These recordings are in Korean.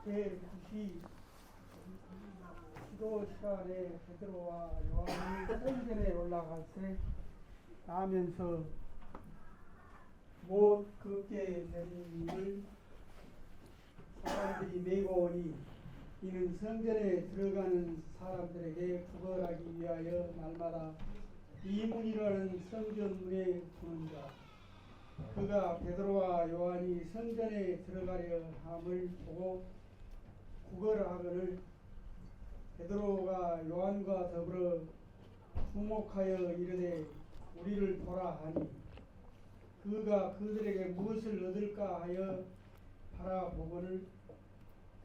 제9시 기도 시간에 베드로와 요한이 성전에 올라갈때 나면서 못 걷게 되는 일을 사람들이 메고 오니 이는 성전에 들어가는 사람들에게 구걸하기 위하여 날마다 이문이라는 성전문에 두는 자. 그가 베드로와 요한이 성전에 들어가려 함을 보고 구걸하거늘 베드로가 요한과 더불어 주목하여 이르되 우리를 보라 하니 그가 그들에게 무엇을 얻을까 하여 바라보거늘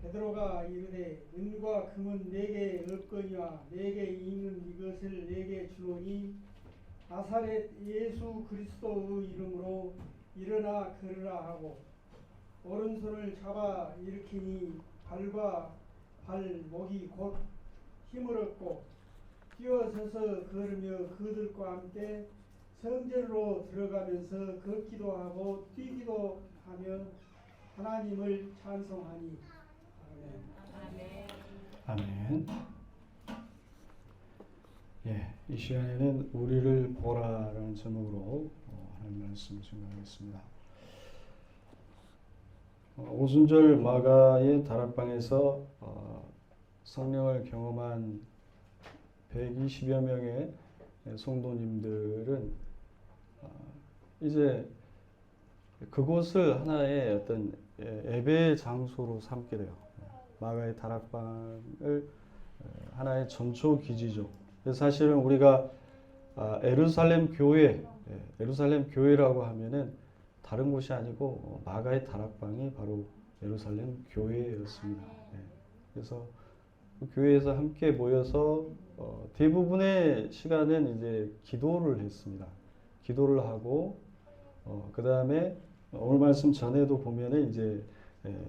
베드로가 이르되 은과 금은 내게 없거니와 내게 있는 이것을 내게 주노니 나사렛 예수 그리스도의 이름으로 일어나 걸으라 하고 오른손을 잡아 일으키니 발과 발목이 곧 힘을 얻고 뛰어서서 걸으며 그들과 함께 성전으로 들어가면서 걷기도 하고 뛰기도 하며 하나님을 찬송하니. 아멘. 아멘. 예, 이 시간에는 우리를 보라라는 제목으로 하나님 말씀을 증거하겠습니다. 오순절 마가의 다락방에서 성령을 경험한 120여 명의 성도님들은 이제 그곳을 하나의 어떤 예배의 장소로 삼게 돼요. 마가의 다락방을 하나의 전초 기지죠. 그래서 사실은 우리가 예루살렘 교회라고 하면은 다른 곳이 아니고 마가의 다락방이 바로 예루살렘 교회였습니다. 그래서 그 교회에서 함께 모여서 대부분의 시간은 이제 기도를 했습니다. 기도를 하고 그 다음에 오늘 말씀 전에도 보면은 이제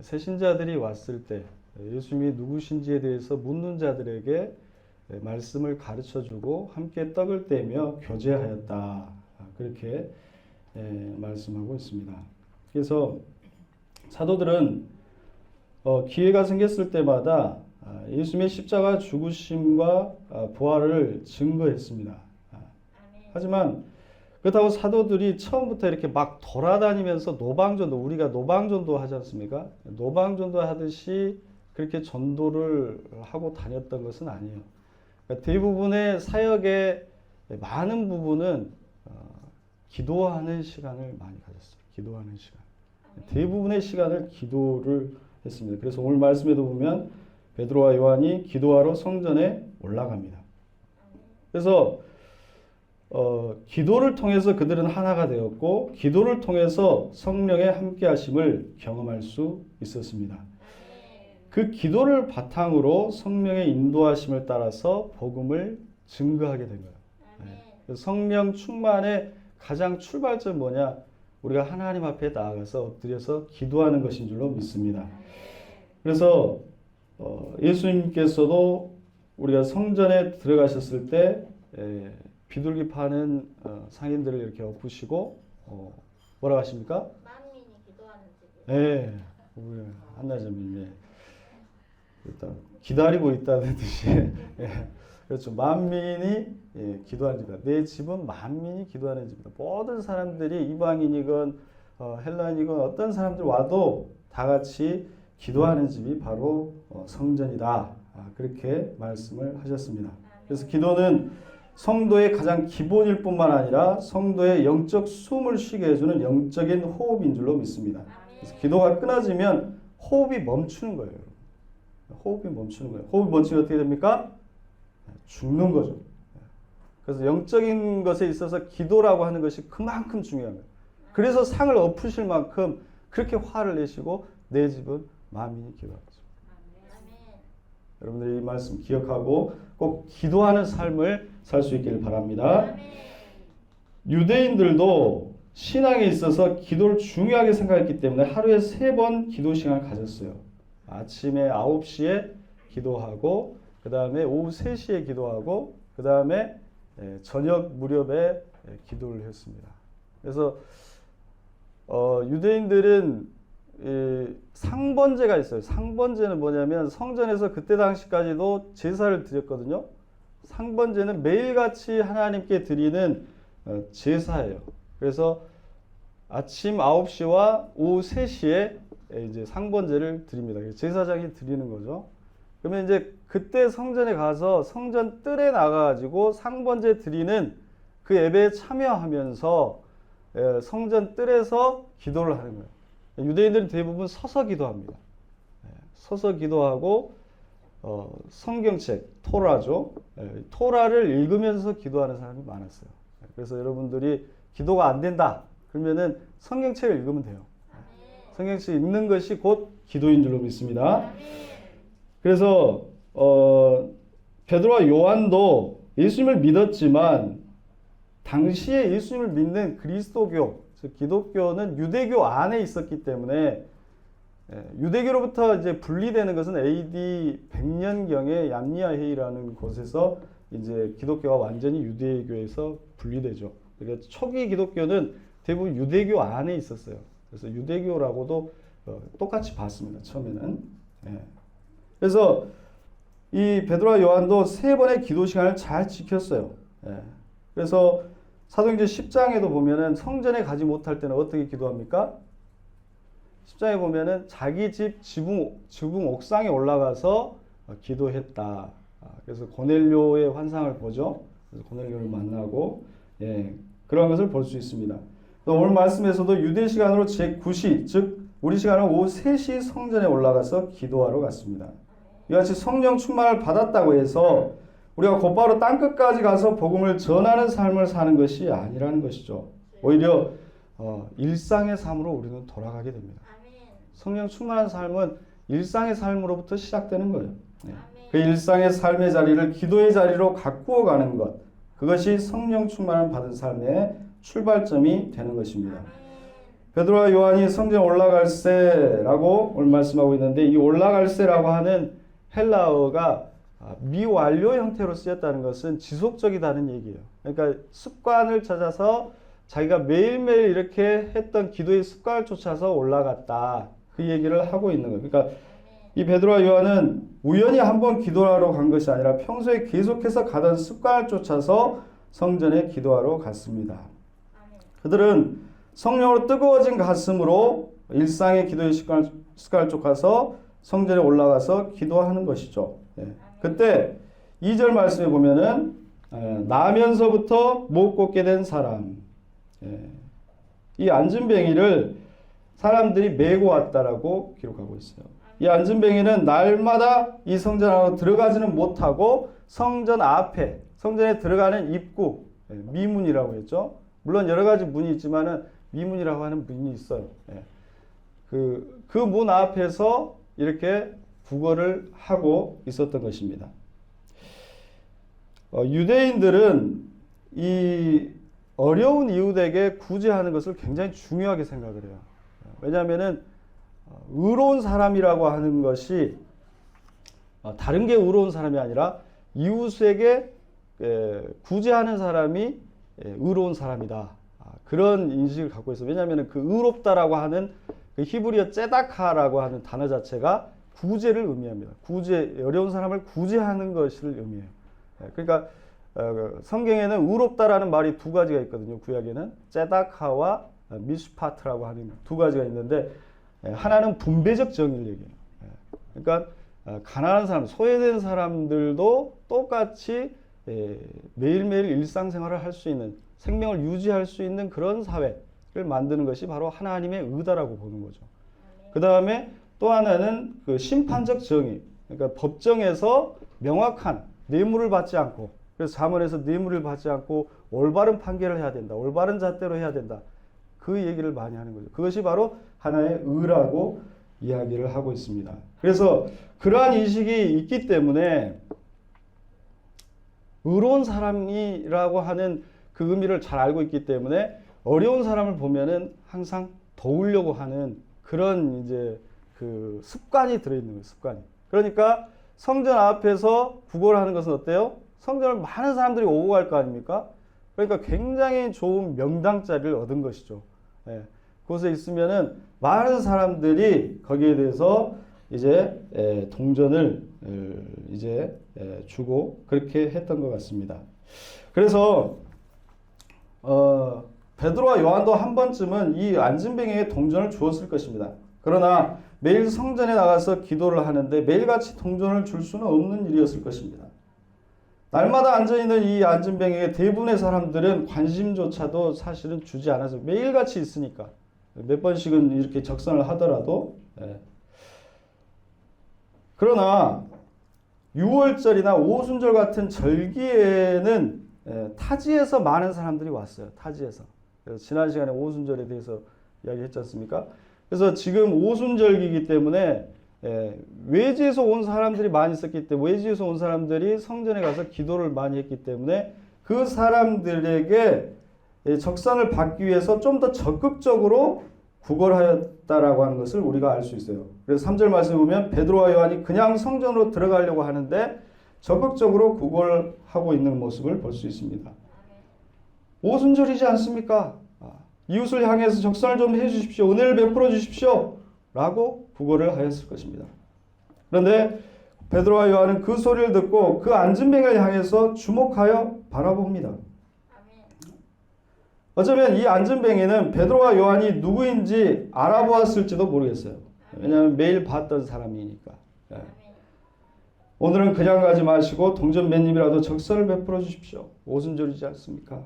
새신자들이 왔을 때 예수님이 누구신지에 대해서 묻는 자들에게 말씀을 가르쳐주고 함께 떡을 떼며 교제하였다. 그렇게 말씀하고 있습니다. 그래서 사도들은 기회가 생겼을 때마다 예수님의 십자가 죽으심과 부활을 증거했습니다. 하지만 그렇다고 사도들이 처음부터 이렇게 막 돌아다니면서 노방전도, 우리가 노방전도 하지 않습니까? 노방전도 하듯이 그렇게 전도를 하고 다녔던 것은 아니에요. 그러니까 대부분의 사역의 많은 부분은 기도하는 시간을 많이 가졌어요. 기도하는 시간. 대부분의 시간을 기도를 했습니다. 그래서 오늘 말씀에도 보면 베드로와 요한이 기도하러 성전에 올라갑니다. 그래서 기도를 통해서 그들은 하나가 되었고 기도를 통해서 성령의 함께하심을 경험할 수 있었습니다. 그 기도를 바탕으로 성령의 인도하심을 따라서 복음을 증거하게 된 거예요. 성령 충만의 가장 출발점 뭐냐? 우리가 하나님 앞에 나아가서 엎드려서 기도하는 것인 줄로 믿습니다. 그래서 예수님께서도 우리가 성전에 들어가셨을 때 비둘기 파는 상인들을 이렇게 엎으시고 뭐라고 하십니까? 만민이 기도하는 집이요. 네, 우리 한나점이 일단 기다리고 있다는 뜻이 그렇죠. 만민이 기도하는 집이다. 내 집은 만민이 기도하는 집이다. 모든 사람들이 이방인이건 헬라인이건 어떤 사람들 와도 다 같이 기도하는 집이 바로 성전이다. 그렇게 말씀을 하셨습니다. 그래서 기도는 성도의 가장 기본일 뿐만 아니라 성도의 영적 숨을 쉬게 해주는 영적인 호흡인 줄로 믿습니다. 그래서 기도가 끊어지면 호흡이 멈추는 거예요. 호흡이 멈추는 거예요. 호흡이 멈추면 어떻게 됩니까? 죽는 거죠. 그래서 영적인 것에 있어서 기도라고 하는 것이 그만큼 중요한 거예요. 그래서 상을 엎으실 만큼 그렇게 화를 내시고 내 집은 만민이 기도하죠. 여러분들이 이 말씀 기억하고 꼭 기도하는 삶을 살 수 있기를 바랍니다. 유대인들도 신앙에 있어서 기도를 중요하게 생각했기 때문에 하루에 3번 기도 시간을 가졌어요. 아침에 9시에 기도하고 그 다음에 오후 3시에 기도하고 그 다음에 저녁 무렵에 기도를 했습니다. 그래서 유대인들은 이 상번제가 있어요. 상번제는 뭐냐면 성전에서 그때 당시까지도 제사를 드렸거든요. 상번제는 매일같이 하나님께 드리는 제사예요. 그래서 아침 9시와 오후 3시에 이제 상번제를 드립니다. 제사장이 드리는 거죠. 그러면 이제 그때 성전에 가서 성전 뜰에 나가가지고 상번제 드리는 그 예배에 참여하면서 성전 뜰에서 기도를 하는 거예요. 유대인들은 대부분 서서 기도합니다. 서서 기도하고 성경책, 토라죠. 토라를 읽으면서 기도하는 사람이 많았어요. 그래서 여러분들이 기도가 안 된다 그러면은 성경책을 읽으면 돼요. 성경책 읽는 것이 곧 기도인 줄로 믿습니다. 그래서 베드로와 요한도 예수님을 믿었지만 당시에 예수님을 믿는 그리스도교, 즉 기독교는 유대교 안에 있었기 때문에 유대교로부터 이제 분리되는 것은 AD 100년경에 얌니아 회의라는 곳에서 이제 기독교가 완전히 유대교에서 분리되죠. 그러니까 초기 기독교는 대부분 유대교 안에 있었어요. 그래서 유대교라고도 똑같이 봤습니다. 처음에는. 그래서 이 베드로와 요한도 3번의 기도 시간을 잘 지켰어요. 그래서 사도행전 10장에도 보면은 성전에 가지 못할 때는 어떻게 기도합니까? 10장에 보면은 자기 집 지붕 옥상에 올라가서 기도했다. 그래서 고넬료의 환상을 보죠. 그래서 고넬료를 만나고 그런 것을 볼 수 있습니다. 또 오늘 말씀에서도 유대 시간으로 제9시, 즉 우리 시간은 오후 3시 성전에 올라가서 기도하러 갔습니다. 이같이 성령 충만을 받았다고 해서 우리가 곧바로 땅끝까지 가서 복음을 전하는 삶을 사는 것이 아니라는 것이죠. 오히려 일상의 삶으로 우리는 돌아가게 됩니다. 성령 충만한 삶은 일상의 삶으로부터 시작되는 거예요. 그 일상의 삶의 자리를 기도의 자리로 가꾸어 가는 것, 그것이 성령 충만을 받은 삶의 출발점이 되는 것입니다. 베드로와 요한이 성전에 올라갈새라고 오늘 말씀하고 있는데, 이 올라갈새라고 하는 헬라어가 미완료 형태로 쓰였다는 것은 지속적이다는 얘기예요. 그러니까 습관을 찾아서 자기가 매일매일 이렇게 했던 기도의 습관을 쫓아서 올라갔다, 그 얘기를 하고 있는 거예요. 그러니까 이 베드로와 요한은 우연히 한번 기도하러 간 것이 아니라 평소에 계속해서 가던 습관을 쫓아서 성전에 기도하러 갔습니다. 그들은 성령으로 뜨거워진 가슴으로 일상의 기도의 습관을 쫓아서 성전에 올라가서 기도하는 것이죠. 그때 2절 말씀에 보면은 나면서부터 못 걷게 된 사람, 이 안진뱅이를 사람들이 메고 왔다라고 기록하고 있어요. 이 안진뱅이는 날마다 이 성전 안으로 들어가지는 못하고 성전 앞에, 성전에 들어가는 입구, 미문이라고 했죠. 물론 여러 가지 문이 있지만은 미문이라고 하는 문이 있어요. 그 문 앞에서 이렇게 구걸을 하고 있었던 것입니다. 유대인들은 이 어려운 이웃에게 구제하는 것을 굉장히 중요하게 생각을 해요. 왜냐하면은 의로운 사람이라고 하는 것이 다른 게 의로운 사람이 아니라 이웃에게 구제하는 사람이 의로운 사람이다. 그런 인식을 갖고 있어요. 왜냐하면 그 의롭다라고 하는 그 히브리어 ጼ다카라고 하는 단어 자체가 구제를 의미합니다. 어려운 사람을 구제하는 것을 의미해요. 그러니까 성경에는 의롭다라는 말이 두 가지가 있거든요. 구약에는 ጼ다카와 미슈파트라고 하는 두 가지가 있는데, 하나는 분배적 정의를 얘기해요. 그러니까 가난한 사람, 소외된 사람들도 똑같이 매일매일 일상생활을 할 수 있는, 생명을 유지할 수 있는 그런 사회를 만드는 것이 바로 하나님의 의다라고 보는 거죠. 그 다음에 또 하나는 그 심판적 정의, 그러니까 법정에서 명확한 뇌물을 받지 않고, 그래서 잠언에서 뇌물을 받지 않고 올바른 판결을 해야 된다, 올바른 잣대로 해야 된다, 그 얘기를 많이 하는 거죠. 그것이 바로 하나의 의라고 이야기를 하고 있습니다. 그래서 그러한 인식이 있기 때문에 의로운 사람이라고 하는 그 의미를 잘 알고 있기 때문에 어려운 사람을 보면은 항상 도우려고 하는 그런 이제 그 습관이 들어있는 거예요. 습관이. 그러니까 성전 앞에서 구걸하는 것은 어때요? 성전을 많은 사람들이 오고 갈 거 아닙니까? 그러니까 굉장히 좋은 명당 자리를 얻은 것이죠. 곳에 있으면은 많은 사람들이 거기에 대해서 이제 동전을 이제 주고 그렇게 했던 것 같습니다. 그래서 베드로와 요한도 한 번쯤은 이 안진뱅이에게 동전을 주었을 것입니다. 그러나 매일 성전에 나가서 기도를 하는데 매일같이 동전을 줄 수는 없는 일이었을 것입니다. 날마다 앉아있는 이 안진뱅이에게 대부분의 사람들은 관심조차도 사실은 주지 않아서 매일같이 있으니까 몇 번씩은 이렇게 적선을 하더라도 그러나 6월절이나 오순절 같은 절기에는 타지에서 많은 사람들이 왔어요. 타지에서. 그래서 지난 시간에 오순절에 대해서 이야기했지 않습니까? 그래서 지금 오순절기이기 때문에 외지에서 온 사람들이 많이 있었기 때문에 외지에서 온 사람들이 성전에 가서 기도를 많이 했기 때문에 그 사람들에게 적선을 받기 위해서 좀 더 적극적으로 구걸하였다라고 하는 것을 우리가 알 수 있어요. 그래서 3절 말씀에 보면 베드로와 요한이 그냥 성전으로 들어가려고 하는데 적극적으로 구걸하고 있는 모습을 볼 수 있습니다. 오순절이지 않습니까? 이웃을 향해서 적선을 좀 해주십시오. 은혜를 베풀어 주십시오. 라고 구걸을 하였을 것입니다. 그런데 베드로와 요한은 그 소리를 듣고 그 안진뱅이를 향해서 주목하여 바라봅니다. 어쩌면 이 안진뱅이는 베드로와 요한이 누구인지 알아보았을지도 모르겠어요. 왜냐하면 매일 봤던 사람이니까. 오늘은 그냥 가지 마시고 동전 몇 입이라도 적선을 베풀어 주십시오. 오순절이지 않습니까?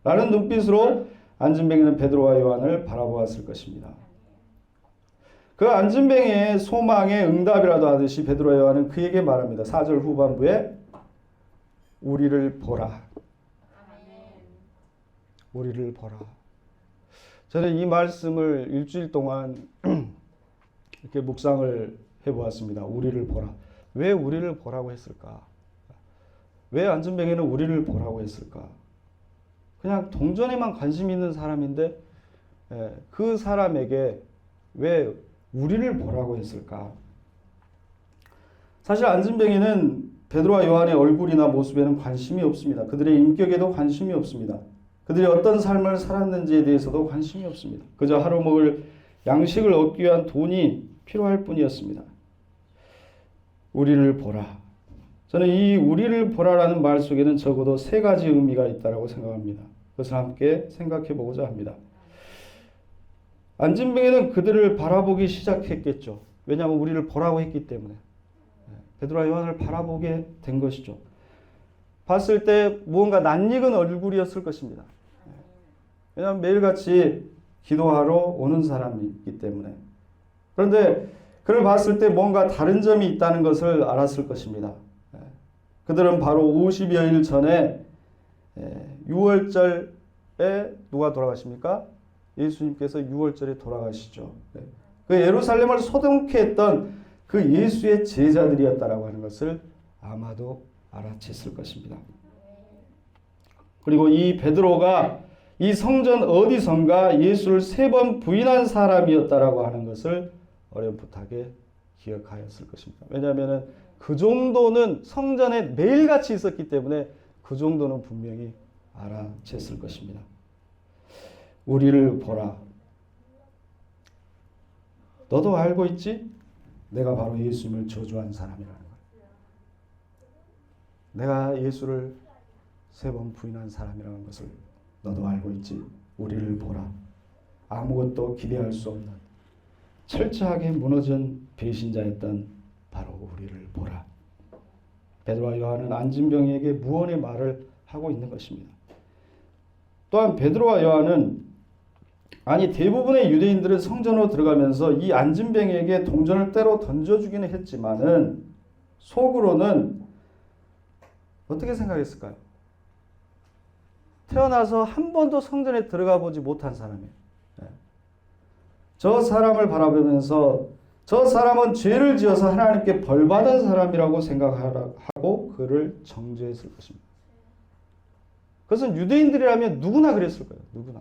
라는 눈빛으로 안진뱅이는 베드로와 요한을 바라보았을 것입니다. 그 안진뱅이의 소망의 응답이라도 하듯이 베드로와 요한은 그에게 말합니다. 4절 후반부에 우리를 보라. 우리를 보라. 저는 이 말씀을 일주일 동안 이렇게 묵상을 해보았습니다. 우리를 보라. 왜 우리를 보라고 했을까? 왜 안진뱅이는 우리를 보라고 했을까? 그냥 동전에만 관심 있는 사람인데 그 사람에게 왜 우리를 보라고 했을까? 사실 안진뱅이는 베드로와 요한의 얼굴이나 모습에는 관심이 없습니다. 그들의 인격에도 관심이 없습니다. 그들이 어떤 삶을 살았는지에 대해서도 관심이 없습니다. 그저 하루 먹을 양식을 얻기 위한 돈이 필요할 뿐이었습니다. 우리를 보라. 저는 이 우리를 보라라는 말 속에는 적어도 세 가지 의미가 있다고 생각합니다. 그것을 함께 생각해 보고자 합니다. 안진뱅이는 그들을 바라보기 시작했겠죠. 왜냐하면 우리를 보라고 했기 때문에. 베드로와 요한을 바라보게 된 것이죠. 봤을 때 무언가 낯익은 얼굴이었을 것입니다. 왜냐하면 매일같이 기도하러 오는 사람이기 때문에. 그런데 그를 봤을 때 뭔가 다른 점이 있다는 것을 알았을 것입니다. 그들은 바로 50여일 전에 6월절에 누가 돌아가십니까? 예수님께서 6월절에 돌아가시죠. 그 예루살렘을 소동케 했던 그 예수의 제자들이었다라고 하는 것을 아마도 알아챘을 것입니다. 그리고 이 베드로가 이 성전 어디선가 예수를 3번 부인한 사람이었다라고 하는 것을 어렴풋하게 기억하였을 것입니다. 왜냐하면 그 정도는 성전에 매일같이 있었기 때문에 그 정도는 분명히 알아챘을 것입니다. 우리를 보라. 너도 알고 있지? 내가 바로 예수님을 저주한 사람이라는 걸. 내가 예수를 3번 부인한 사람이라는 것을 너도 알고 있지? 우리를 보라. 아무것도 기대할 수 없는 철저하게 무너진 배신자였던 바로 우리를 보라. 베드로와 요한은 안진뱅이에게 무언의 말을 하고 있는 것입니다. 또한 베드로와 요한은 대부분의 유대인들은 성전으로 들어가면서 이 안진뱅이에게 동전을 때로 던져주기는 했지만은 속으로는 어떻게 생각했을까요? 태어나서 한 번도 성전에 들어가 보지 못한 사람이에요. 저 사람을 바라보면서 저 사람은 죄를 지어서 하나님께 벌받은 사람이라고 생각하고 그를 정죄했을 것입니다. 그것은 유대인들이라면 누구나 그랬을 거예요. 누구나.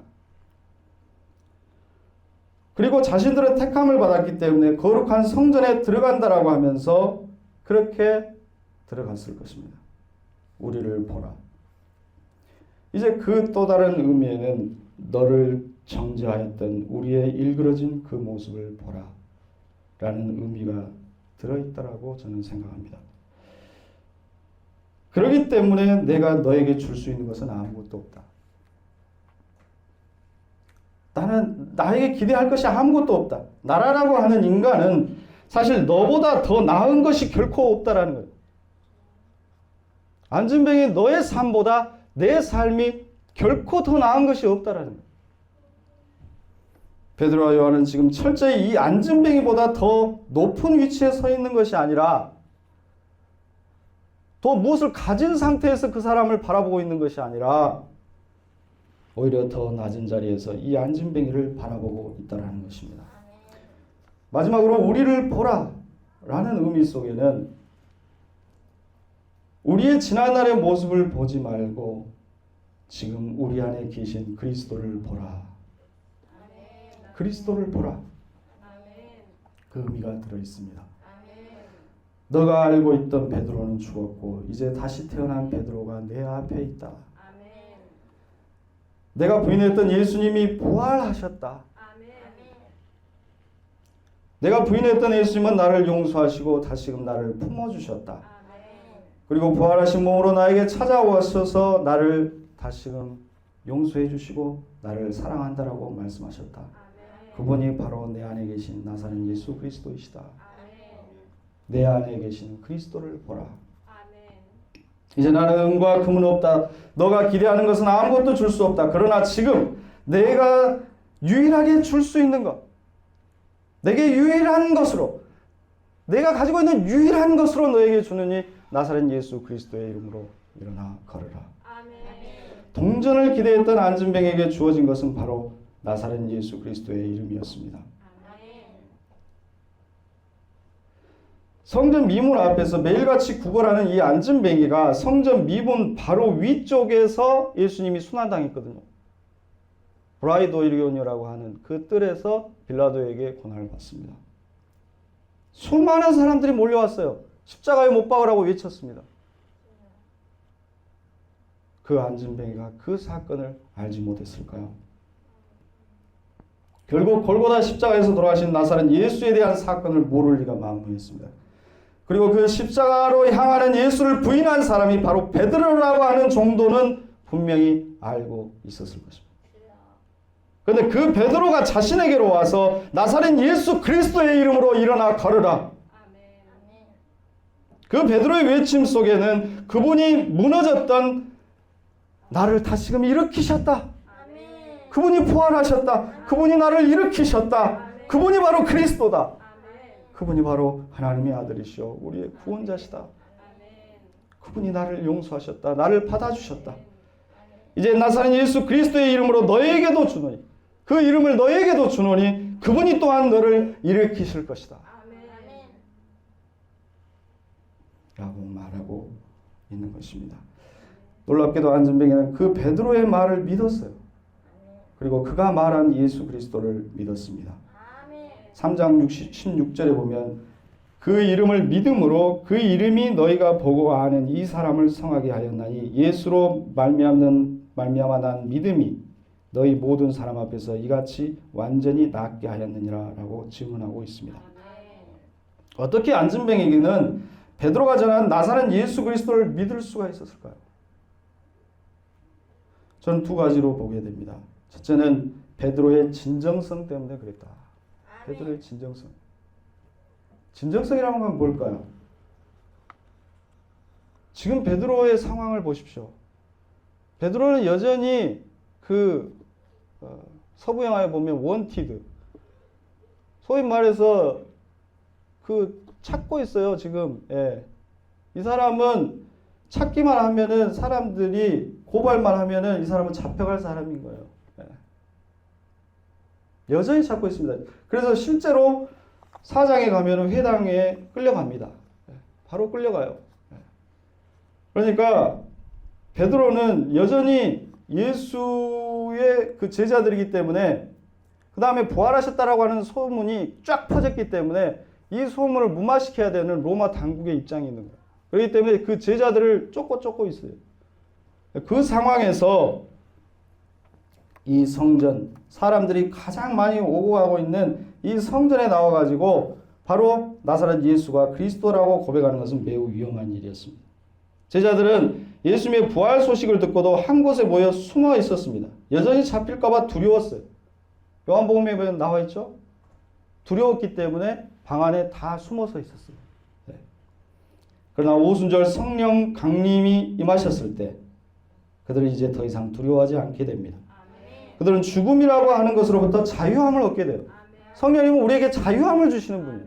그리고 자신들은 택함을 받았기 때문에 거룩한 성전에 들어간다라고 하면서 그렇게 들어갔을 것입니다. 우리를 보라. 이제 그 또 다른 의미에는 너를 정죄하였던 우리의 일그러진 그 모습을 보라 라는 의미가 들어있다라고 저는 생각합니다. 그렇기 때문에 내가 너에게 줄 수 있는 것은 아무것도 없다. 나는 나에게 기대할 것이 아무것도 없다. 나라라고 하는 인간은 사실 너보다 더 나은 것이 결코 없다라는 거예요. 안진뱅이 너의 삶보다 내 삶이 결코 더 나은 것이 없다라는 거예요. 베드로와 요한은 지금 철저히 이 안진뱅이보다 더 높은 위치에 서 있는 것이 아니라 더 무엇을 가진 상태에서 그 사람을 바라보고 있는 것이 아니라 오히려 더 낮은 자리에서 이 안진뱅이를 바라보고 있다는 것입니다. 마지막으로 우리를 보라 라는 의미 속에는 우리의 지난날의 모습을 보지 말고 지금 우리 안에 계신 그리스도를 보라. 그리스도를 보라. 그 의미가 들어있습니다. 너가 알고 있던 베드로는 죽었고 이제 다시 태어난 베드로가 내 앞에 있다. 내가 부인했던 예수님이 부활하셨다. 내가 부인했던 예수님은 나를 용서하시고 다시금 나를 품어주셨다. 그리고 부활하신 몸으로 나에게 찾아오셔서 나를 다시금 용서해 주시고 나를 사랑한다라고 말씀하셨다. 그분이 바로 내 안에 계신 나사렛 예수 그리스도이시다. 내 안에 계신 그리스도를 보라. 이제 나는 은과 금은 없다. 너가 기대하는 것은 아무것도 줄 수 없다. 그러나 지금 내가 유일하게 줄 수 있는 것, 내게 유일한 것으로, 내가 가지고 있는 유일한 것으로 너에게 주느니 나사렛 예수 그리스도의 이름으로 일어나 걸으라. 동전을 기대했던 안진뱅에게 주어진 것은 바로 나사렛 예수 그리스도의 이름이었습니다. 성전 미문 앞에서 매일같이 구걸하는 이 안진뱅이가 성전 미문 바로 위쪽에서 예수님이 순환당했거든요. 브라이도리온이라고 하는 그 뜰에서 빌라도에게 고난을 받습니다. 수많은 사람들이 몰려왔어요. 십자가에 못 박으라고 외쳤습니다. 그 안진뱅이가 그 사건을 알지 못했을까요? 결국 골고다 십자가에서 돌아가신 나사렛 예수에 대한 사건을 모를 리가 만무했습니다. 그리고 그 십자가로 향하는 예수를 부인한 사람이 바로 베드로라고 하는 정도는 분명히 알고 있었을 것입니다. 그런데 그 베드로가 자신에게로 와서 나사렛 예수 그리스도의 이름으로 일어나 걸으라. 그 베드로의 외침 속에는 그분이 무너졌던 나를 다시금 일으키셨다. 그분이 부활하셨다. 그분이 나를 일으키셨다. 그분이 바로 그리스도다. 그분이 바로 하나님의 아들이시오. 우리의 구원자시다. 그분이 나를 용서하셨다. 나를 받아주셨다. 이제 나사렛 예수 그리스도의 이름으로 너에게도 주노니, 그 이름을 너에게도 주노니 그분이 또한 너를 일으키실 것이다. 라고 말하고 있는 것입니다. 놀랍게도 안진뱅이는 그 베드로의 말을 믿었어요. 그리고 그가 말한 예수 그리스도를 믿었습니다. 3장 16절에 보면 그 이름을 믿음으로 그 이름이 너희가 보고 아는 이 사람을 성하게 하였나니 예수로 말미암아 난 믿음이 너희 모든 사람 앞에서 이같이 완전히 낫게 하였느니라 라고 증언하고 있습니다. 어떻게 안진뱅이는 베드로가 전한 나사렛 예수 그리스도를 믿을 수가 있었을까요? 저는 두 가지로 보게 됩니다. 첫째는 베드로의 진정성 때문에 그랬다. 베드로의 진정성. 진정성이라는 건 뭘까요? 지금 베드로의 상황을 보십시오. 베드로는 여전히 서부 영화에 보면 원티드, 소위 말해서 찾고 있어요 지금. 예. 이 사람은 찾기만 하면은 사람들이 고발만 하면은 이 사람은 잡혀갈 사람인 거예요. 예. 여전히 찾고 있습니다. 그래서 실제로 사장에 가면은 회당에 끌려갑니다. 예. 바로 끌려가요. 예. 그러니까 베드로는 여전히 예수의 그 제자들이기 때문에, 그 다음에 부활하셨다라고 하는 소문이 쫙 퍼졌기 때문에 이 소문을 무마시켜야 되는 로마 당국의 입장이 있는 거예요. 그렇기 때문에 그 제자들을 쫓고 있어요. 그 상황에서 이 성전, 사람들이 가장 많이 오고 가고 있는 이 성전에 나와가지고 바로 나사렛 예수가 그리스도라고 고백하는 것은 매우 위험한 일이었습니다. 제자들은 예수님의 부활 소식을 듣고도 한 곳에 모여 숨어 있었습니다. 여전히 잡힐까봐 두려웠어요. 요한복음에 보면 나와 있죠? 두려웠기 때문에 방 안에 다 숨어서 있었어요. 네. 그러나 오순절 성령 강림이 임하셨을 때 그들은 이제 더 이상 두려워하지 않게 됩니다. 그들은 죽음이라고 하는 것으로부터 자유함을 얻게 돼요. 성령님은 우리에게 자유함을 주시는 분이에요.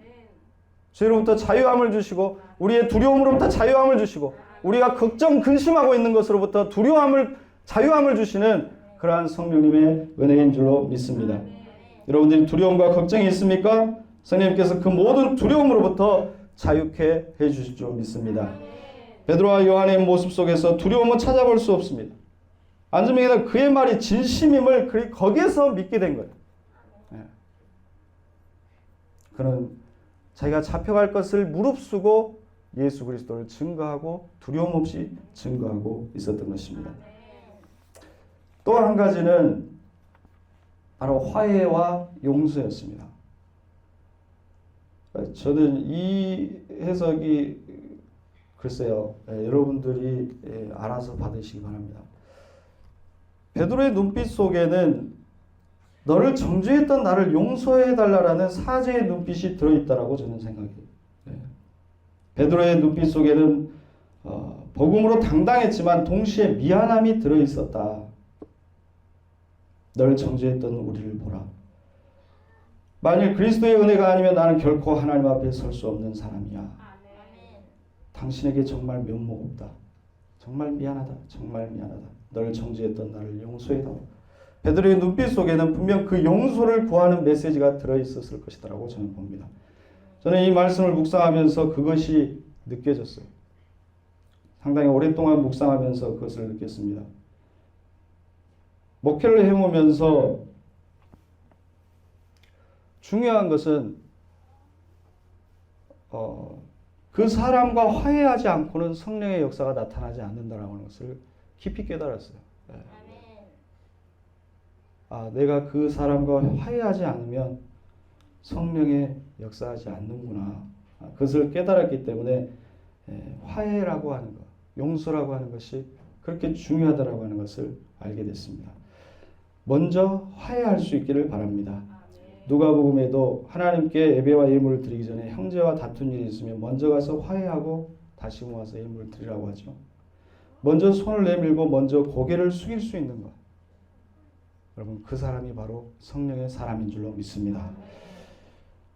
죄로부터 자유함을 주시고 우리의 두려움으로부터 자유함을 주시고 우리가 걱정 근심하고 있는 것으로부터 자유함을 주시는 그러한 성령님의 은혜인 줄로 믿습니다. 여러분들이 두려움과 걱정이 있습니까? 성령님께서 그 모든 두려움으로부터 자유케 해주실 줄 믿습니다. 베드로와 요한의 모습 속에서 두려움은 찾아볼 수 없습니다. 안전병에는 그의 말이 진심임을 거기에서 믿게 된 거예요. 그는 자기가 잡혀갈 것을 무릅쓰고 예수 그리스도를 증거하고 두려움 없이 증거하고 있었던 것입니다. 또 한 가지는 바로 화해와 용서였습니다. 저는 이 해석이 글쎄요, 여러분들이 알아서 받으시기 바랍니다. 베드로의 눈빛 속에는 너를 정죄했던 나를 용서해달라는 사죄의 눈빛이 들어있다라고 저는 생각해요. 베드로의 눈빛 속에는 복음으로 당당했지만 동시에 미안함이 들어있었다. 너를 정죄했던 우리를 보라. 만일 그리스도의 은혜가 아니면 나는 결코 하나님 앞에 설 수 없는 사람이야. 당신에게 정말 면목 없다. 정말 미안하다. 정말 미안하다. 너를 정죄했던 나를 용서해다오. 베드로의 눈빛 속에는 분명 그 용서를 구하는 메시지가 들어있었을 것이라고 저는 봅니다. 저는 이 말씀을 묵상하면서 그것이 느껴졌어요. 상당히 오랫동안 묵상하면서 그것을 느꼈습니다. 목회를 해오면서 중요한 것은 그 사람과 화해하지 않고는 성령의 역사가 나타나지 않는다는 것을 깊이 깨달았어요. 내가 그 사람과 화해하지 않으면 성령의 역사하지 않는구나. 그것을 깨달았기 때문에 화해라고 하는 것, 용서라고 하는 것이 그렇게 중요하다라고 하는 것을 알게 됐습니다. 먼저 화해할 수 있기를 바랍니다. 누가복음에도 하나님께 예배와 예물을 드리기 전에 형제와 다툰 일이 있으면 먼저 가서 화해하고 다시 모아서 예물을 드리라고 하죠. 먼저 손을 내밀고 먼저 고개를 숙일 수 있는 것. 여러분, 그 사람이 바로 성령의 사람인 줄로 믿습니다.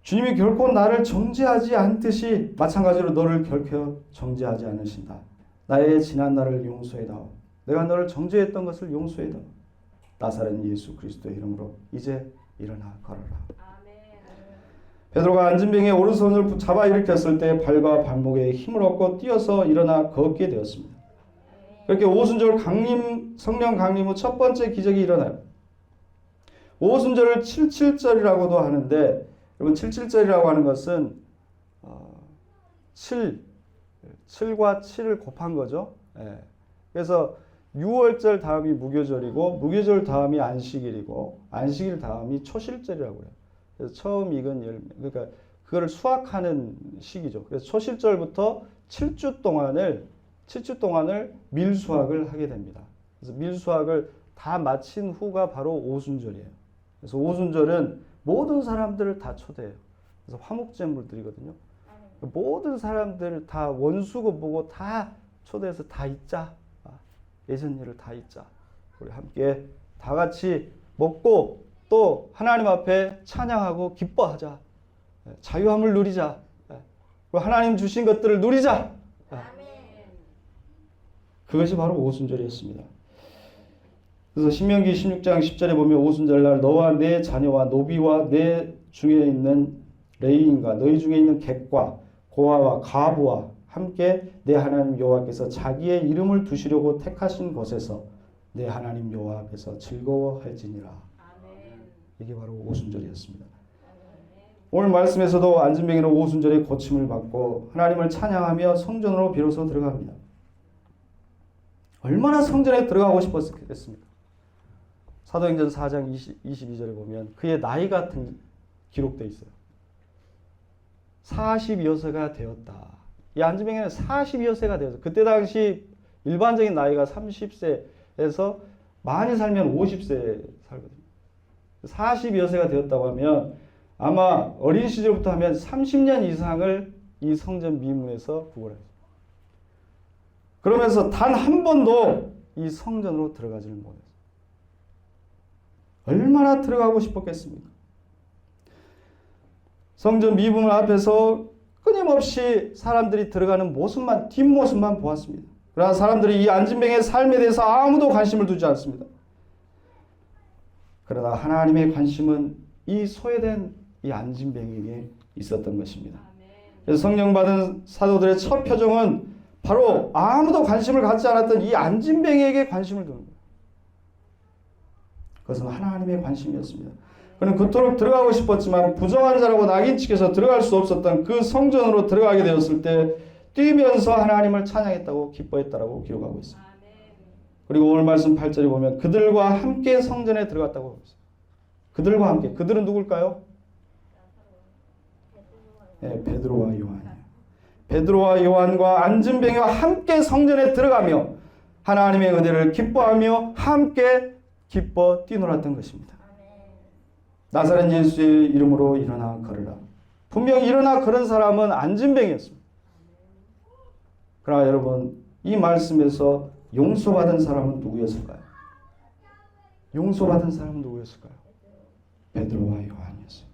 주님이 결코 나를 정죄하지 않듯이 마찬가지로 너를 결코 정죄하지 않으신다. 나의 지난 날을 용서해다오. 내가 너를 정죄했던 것을 용서해다오. 나사렛 예수 그리스도의 이름으로 이제 일어나 걸어라. 베드로가 앉은 병에 오른손을 잡아 일으켰을 때 발과 발목에 힘을 얻고 뛰어서 일어나 걷게 되었습니다. 그렇게 오순절 성령 강림 후 첫 번째 기적이 일어나요. 오순절을 77절이라고도 하는데 여러분 77절이라고 하는 것은 7과 7을 곱한 거죠. 그래서 6월절 다음이 무교절이고 무교절 다음이 안식일이고 안식일 다음이 초실절이라고 해요. 그래서 처음 익은 열매, 그러니까 그거를 수확하는 시기죠. 그래서 초실절부터 7주 동안을 밀수확을 하게 됩니다. 그래서 밀수확을 다 마친 후가 바로 오순절이에요. 그래서 오순절은 모든 사람들을 다 초대해요. 그래서 화목제물 드리거든요. 모든 사람들을 다 원수고 보고 다 초대해서 다 잊자. 예전 일을 다 잊자. 우리 함께 다 같이 먹고 또 하나님 앞에 찬양하고 기뻐하자. 자유함을 누리자. 하나님 주신 것들을 누리자. 그것이 바로 오순절이었습니다. 그래서 신명기 16장 10절에 보면 오순절날 너와 내 자녀와 노비와 내 중에 있는 레위인과 너희 중에 있는 객과 고아와 가부와 함께 내 하나님 여호와께서 자기의 이름을 두시려고 택하신 곳에서 내 하나님 여호와 앞에서 즐거워할지니라. 이게 바로 오순절이었습니다. 오늘 말씀에서도 앉은병이는 오순절에 고침을 받고 하나님을 찬양하며 성전으로 비로소 들어갑니다. 얼마나 성전에 들어가고 싶었겠습니까? 사도행전 4장 22절에 보면 그의 나이가 기록되어 있어요. 40여세가 되었다. 이 안진뱅이는 40여세가 되어서 그때 당시 일반적인 나이가 30세에서 많이 살면 50세 살거든요. 40여세가 되었다고 하면 아마 어린 시절부터 하면 30년 이상을 이 성전 미문에서 구걸했어요. 그러면서 단 한 번도 이 성전으로 들어가지를 못했어요. 얼마나 들어가고 싶었겠습니까? 성전 미문 앞에서 끊임없이 사람들이 들어가는 모습만, 뒷모습만 보았습니다. 그러나 사람들이 이 안진뱅이의 삶에 대해서 아무도 관심을 두지 않습니다. 그러나 하나님의 관심은 이 소외된 이 안진뱅이에게 있었던 것입니다. 그래서 성령 받은 사도들의 첫 표정은 바로 아무도 관심을 갖지 않았던 이 안진뱅이에게 관심을 두는 거예요. 그것은 하나님의 관심이었습니다. 그는 그토록 들어가고 싶었지만 부정한 자라고 낙인치켜서 들어갈 수 없었던 그 성전으로 들어가게 되었을 때 뛰면서 하나님을 찬양했다고 기뻐했다라고 기록하고 있습니다. 그리고 오늘 말씀 8절에 보면 그들과 함께 성전에 들어갔다고 하고 있습니다. 그들과 함께. 그들은 누굴까요? 네, 베드로와 요한이에요. 베드로와 요한과 안진뱅이와 함께 성전에 들어가며 하나님의 은혜를 기뻐하며 함께 기뻐 뛰놀았던 것입니다. 나사렛 예수의 이름으로 일어나 걸으라. 분명히 일어나 걸은 사람은 안진뱅이였습니다. 그러나 여러분, 이 말씀에서 용서받은 사람은 누구였을까요? 용서받은 사람은 누구였을까요? 베드로와 요한이었어요.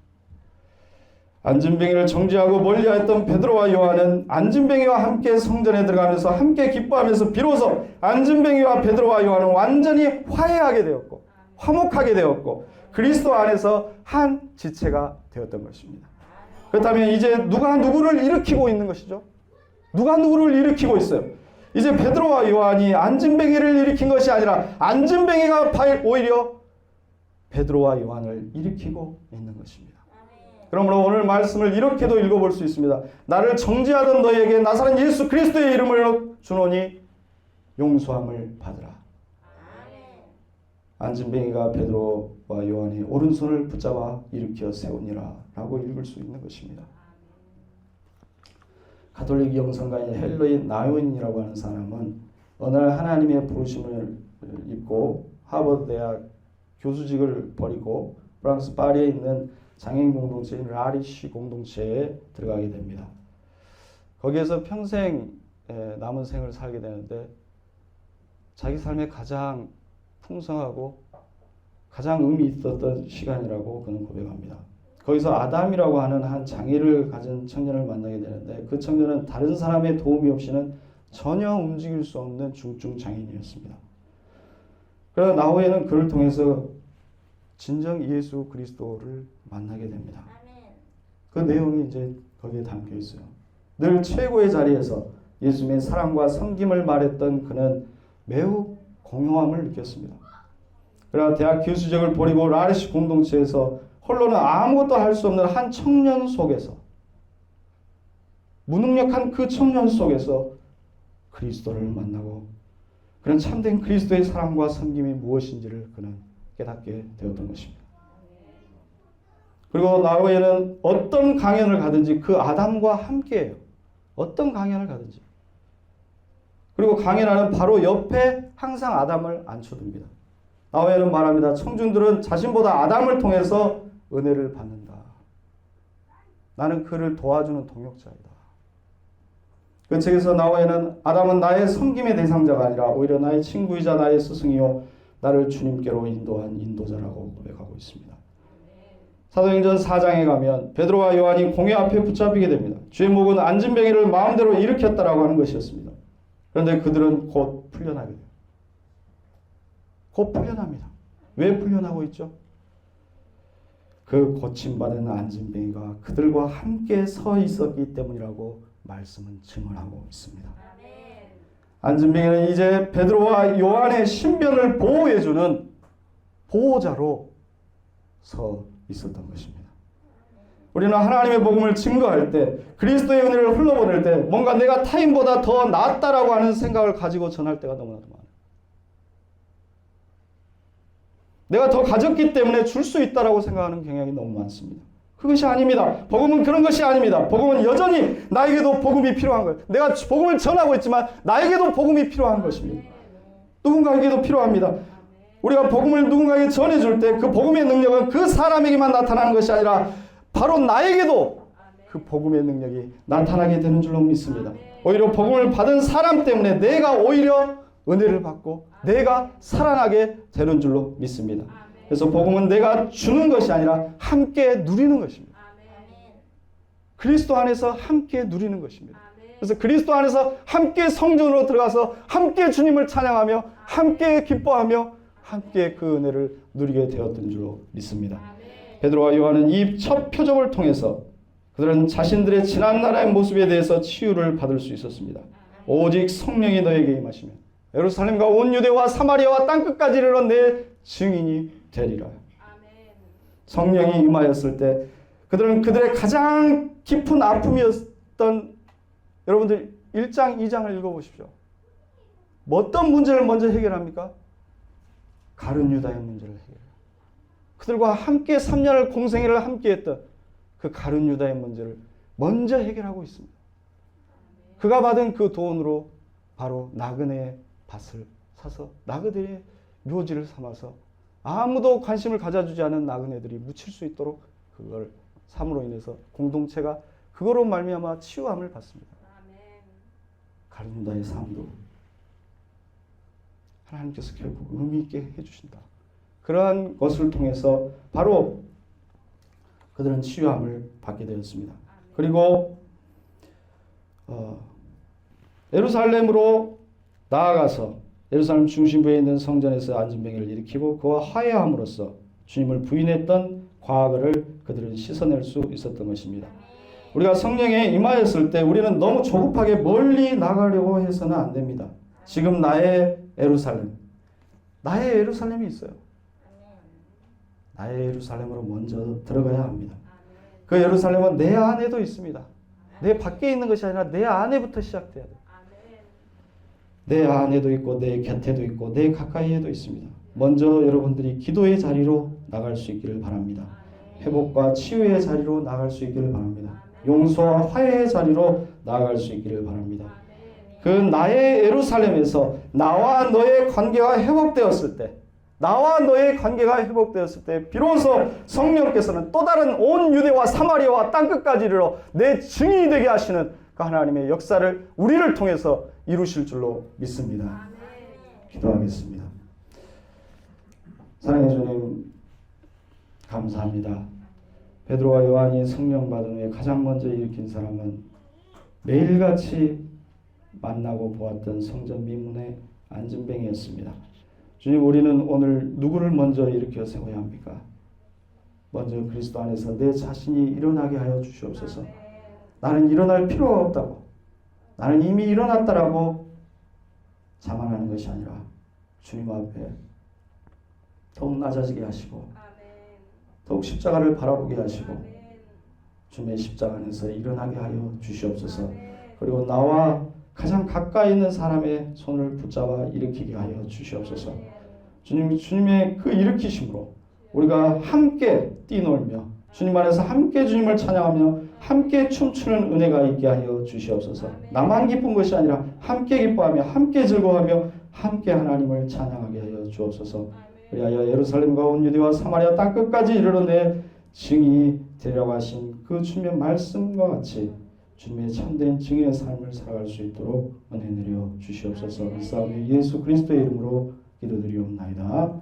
안진뱅이를 정죄하고 멀리하였던 베드로와 요한은 안진뱅이와 함께 성전에 들어가면서 함께 기뻐하면서 비로소 안진뱅이와 베드로와 요한은 완전히 화해하게 되었고 화목하게 되었고 그리스도 안에서 한 지체가 되었던 것입니다. 그렇다면 이제 누가 누구를 일으키고 있는 것이죠? 누가 누구를 일으키고 있어요? 이제 베드로와 요한이 안진뱅이를 일으킨 것이 아니라 안진뱅이가 오히려 베드로와 요한을 일으키고 있는 것입니다. 그러므로 오늘 말씀을 이렇게도 읽어볼 수 있습니다. 나를 정죄하던 너희에게 나사렛 예수 그리스도의 이름을 주노니 용서함을 받으라. 안진뱅이가 베드로와 요한의 오른손을 붙잡아 일으켜 세우니라 라고 읽을 수 있는 것입니다. 가톨릭 영성가인 헬로인 나요인이라고 하는 사람은 어느 날 하나님의 부르심을 입고 하버드 대학 교수직을 버리고 프랑스 파리에 있는 장애인 공동체인 라리쉬 공동체에 들어가게 됩니다. 거기에서 평생 남은 생을 살게 되는데 자기 삶에 가장 풍성하고 가장 의미 있었던 시간이라고 그는 고백합니다. 거기서 아담이라고 하는 한 장애를 가진 청년을 만나게 되는데 그 청년은 다른 사람의 도움이 없이는 전혀 움직일 수 없는 중증 장애인이었습니다. 그러나 나후에는 그를 통해서 진정 예수 그리스도를 만나게 됩니다. 그 내용이 이제 거기에 담겨 있어요. 늘 최고의 자리에서 예수님의 사랑과 섬김을 말했던 그는 매우 공허함을 느꼈습니다. 그러나 대학 교수직을 버리고 라리시 공동체에서 홀로는 아무것도 할 수 없는 한 청년 속에서 무능력한 그 청년 속에서 그리스도를 만나고 그런 참된 그리스도의 사랑과 섬김이 무엇인지를 그는 깨닫게 되었던 것입니다. 그리고 나후에는 어떤 강연을 가든지 그 아담과 함께해요. 어떤 강연을 가든지. 그리고 강연하는 바로 옆에 항상 아담을 앉혀둡니다. 나후에는 말합니다. 청중들은 자신보다 아담을 통해서 은혜를 받는다. 나는 그를 도와주는 동역자이다. 그 책에서 나후에는 아담은 나의 섬김의 대상자가 아니라 오히려 나의 친구이자 나의 스승이요 나를 주님께로 인도한 인도자라고 고백하고 있습니다. 사도행전 4장에 가면 베드로와 요한이 공회 앞에 붙잡히게 됩니다. 주의 목은 안진뱅이를 마음대로 일으켰다라고 하는 것이었습니다. 그런데 그들은 곧 풀려나게 돼요. 곧 풀려납니다. 왜 풀려나고 있죠? 그 고침받은 안진뱅이가 그들과 함께 서 있었기 때문이라고 말씀은 증언하고 있습니다. 안진뱅이는 이제 베드로와 요한의 신변을 보호해주는 보호자로 서 있었던 것입니다. 우리는 하나님의 복음을 증거할 때 그리스도의 은혜를 흘러보낼 때 뭔가 내가 타인보다 더 낫다라고 하는 생각을 가지고 전할 때가 너무나도 많아요. 내가 더 가졌기 때문에 줄 수 있다라고 생각하는 경향이 너무 많습니다. 그것이 아닙니다. 복음은 그런 것이 아닙니다. 복음은 여전히 나에게도 복음이 필요한 거예요. 내가 복음을 전하고 있지만 나에게도 복음이 필요한 것입니다. 누군가에게도 필요합니다. 우리가 복음을 누군가에게 전해줄 때 그 복음의 능력은 그 사람에게만 나타나는 것이 아니라 바로 나에게도 그 복음의 능력이 나타나게 되는 줄로 믿습니다. 오히려 복음을 받은 사람 때문에 내가 오히려 은혜를 받고 내가 살아나게 되는 줄로 믿습니다. 그래서 복음은 내가 주는 것이 아니라 함께 누리는 것입니다. 그리스도 안에서 함께 누리는 것입니다. 그래서 그리스도 안에서 함께 성전으로 들어가서 함께 주님을 찬양하며 함께 기뻐하며 함께 그 은혜를 누리게 되었던 줄로 믿습니다. 베드로와 요한은 이 첫 표적을 통해서 그들은 자신들의 지난날의 모습에 대해서 치유를 받을 수 있었습니다. 오직 성령이 너에게 임하시면 예루살렘과 온 유대와 사마리아와 땅끝까지 이르러 내 증인이 되리라. 성령이 임하였을 때 그들은 그들의 가장 깊은 아픔이었던, 여러분들 1장 2장을 읽어보십시오. 어떤 문제를 먼저 해결합니까? 가룟 유다의 문제를 해결해요. 그들과 함께 3년을 공생애를 함께했던 그 가룟 유다의 문제를 먼저 해결하고 있습니다. 그가 받은 그 돈으로 바로 나그네의 밭을 사서 나그네의 묘지를 삼아서 아무도 관심을 가져주지 않은 나그네들이 묻힐 수 있도록 그걸 삼으로 인해서 공동체가 그거로 말미암아 치유함을 받습니다. 가룟 유다의 삶도 하나님께서 결국 의미 있게 해주신다. 그러한 것을 통해서 바로 그들은 치유함을 받게 되었습니다. 그리고 예루살렘으로 나아가서 예루살렘 중심부에 있는 성전에서 안진뱅이를 일으키고 그와 화해함으로써 주님을 부인했던 과거를 그들은 씻어낼 수 있었던 것입니다. 우리가 성령에 임하였을 때 우리는 너무 조급하게 멀리 나가려고 해서는 안 됩니다. 지금 나의 예루살렘이 있어요. 나의 예루살렘으로 먼저 들어가야 합니다. 그 예루살렘은 내 안에도 있습니다. 내 밖에 있는 것이 아니라 내 안에부터 시작돼야 돼요. 내 안에도 있고 내 곁에도 있고 내 가까이에도 있습니다. 먼저 여러분들이 기도의 자리로 나갈 수 있기를 바랍니다. 회복과 치유의 자리로 나갈 수 있기를 바랍니다. 용서와 화해의 자리로 나아갈 수 있기를 바랍니다. 그 나의 예루살렘에서 나와 너의 관계가 회복되었을 때 비로소 성령께서는 또 다른 온 유대와 사마리아와 땅끝까지 이르러 내 증인이 되게 하시는 그 하나님의 역사를 우리를 통해서 이루실 줄로 믿습니다. 기도하겠습니다. 사랑해 주님 감사합니다. 베드로와 요한이 성령 받은 후에 가장 먼저 일으킨 사람은 매일같이 만나고 보았던 성전 미문의 안진뱅이였습니다. 주님, 우리는 오늘 누구를 먼저 일으켜 세워야 합니까? 먼저 그리스도 안에서 내 자신이 일어나게 하여 주시옵소서. 나는 일어날 필요가 없다고, 나는 이미 일어났다라고 자만하는 것이 아니라 주님 앞에 더욱 낮아지게 하시고 더욱 십자가를 바라보게 하시고 주님의 십자가 안에서 일어나게 하여 주시옵소서. 그리고 나와 가장 가까이 있는 사람의 손을 붙잡아 일으키게 하여 주시옵소서. 주님의 그 일으키심으로 우리가 함께 뛰놀며 주님 안에서 함께 주님을 찬양하며 함께 춤추는 은혜가 있게 하여 주시옵소서. 나만 기쁜 것이 아니라 함께 기뻐하며 함께 즐거워하며 함께 하나님을 찬양하게 하여 주옵소서. 그리하여 예루살렘과 온 유대와 사마리아 땅끝까지 이르러 내 증인이 되려고 하신 그 주님의 말씀과 같이 주님의 참된 증인의 삶을 살아갈 수 있도록 은혜 내려 주시옵소서. 이 싸움에 예수 그리스도의 이름으로 기도드리옵나이다.